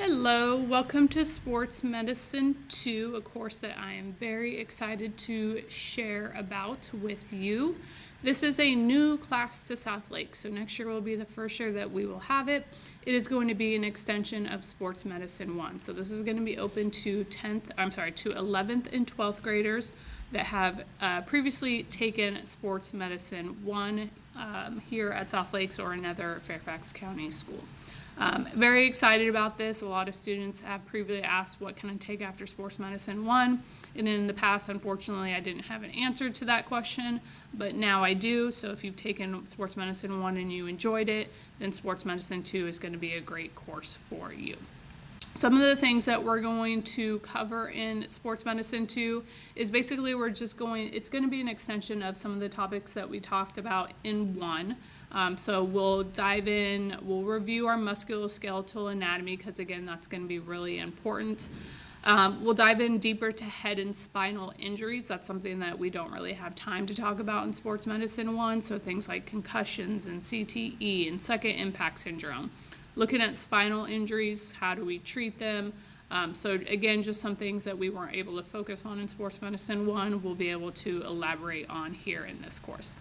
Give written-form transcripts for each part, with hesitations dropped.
Hello, welcome to Sports Medicine 2, a course that I am very excited to share about with you. This is a new class to Southlake, so next year will be the first year that we will have it. It is going to be an extension of Sports Medicine 1. So this is going to be open to 11th and 12th graders that have previously taken Sports Medicine 1 here at Southlake or another Fairfax County school. Very excited about this. A lot of students have previously asked, what can I take after Sports Medicine 1? And in the past, unfortunately, I didn't have an answer to that question, but now I do. So if you've taken Sports Medicine 1 and you enjoyed it, then Sports Medicine 2 is going to be a great course for you. Some of the things that we're going to cover in Sports Medicine 2 is basically it's going to be an extension of some of the topics that we talked about in 1. So we'll dive in, we'll review our musculoskeletal anatomy because, again, that's going to be really important. We'll dive in deeper to head and spinal injuries. That's something that we don't really have time to talk about in Sports Medicine 1. So things like concussions and CTE and second impact syndrome. Looking at spinal injuries, how do we treat them? So again, just some things that we weren't able to focus on in Sports Medicine 1, we'll be able to elaborate on here in this course.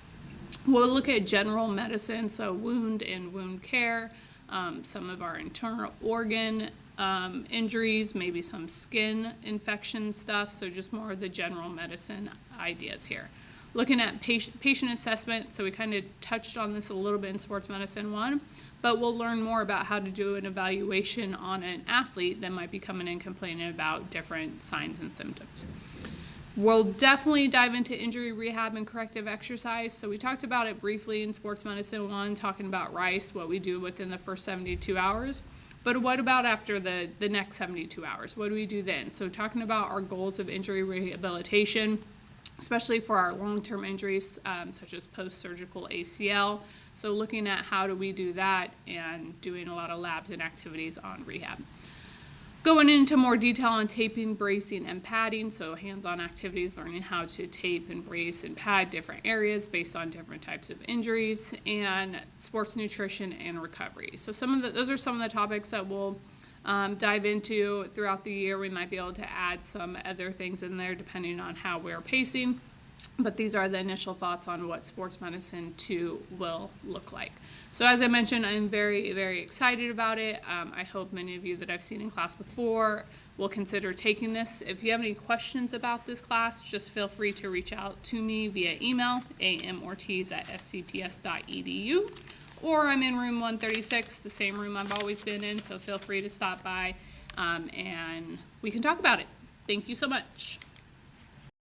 We'll look at general medicine, so wound and wound care, some of our internal organ injuries, maybe some skin infection stuff, so just more of the general medicine ideas here. Looking at patient assessment, so we kind of touched on this a little bit in Sports Medicine 1, but we'll learn more about how to do an evaluation on an athlete that might be coming in complaining about different signs and symptoms. We'll definitely dive into injury rehab and corrective exercise. So we talked about it briefly in Sports Medicine 1, talking about RICE, what we do within the first 72 hours. But what about after the next 72 hours? What do we do then? So talking about our goals of injury rehabilitation, especially for our long-term injuries, such as post-surgical ACL. So looking at how do we do that and doing a lot of labs and activities on rehab. Going into more detail on taping, bracing, and padding, so hands-on activities, learning how to tape and brace and pad different areas based on different types of injuries, and sports nutrition and recovery. So those are some of the topics that we'll dive into throughout the year. We might be able to add some other things in there depending on how we're pacing, but these are the initial thoughts on what Sports Medicine 2 will look like. So as I mentioned, I'm very, very excited about it. I hope many of you that I've seen in class before will consider taking this. If you have any questions about this class, just feel free to reach out to me via email, amortiz@fcps.edu. Or I'm in room 136, the same room I've always been in, so feel free to stop by and we can talk about it. Thank you so much.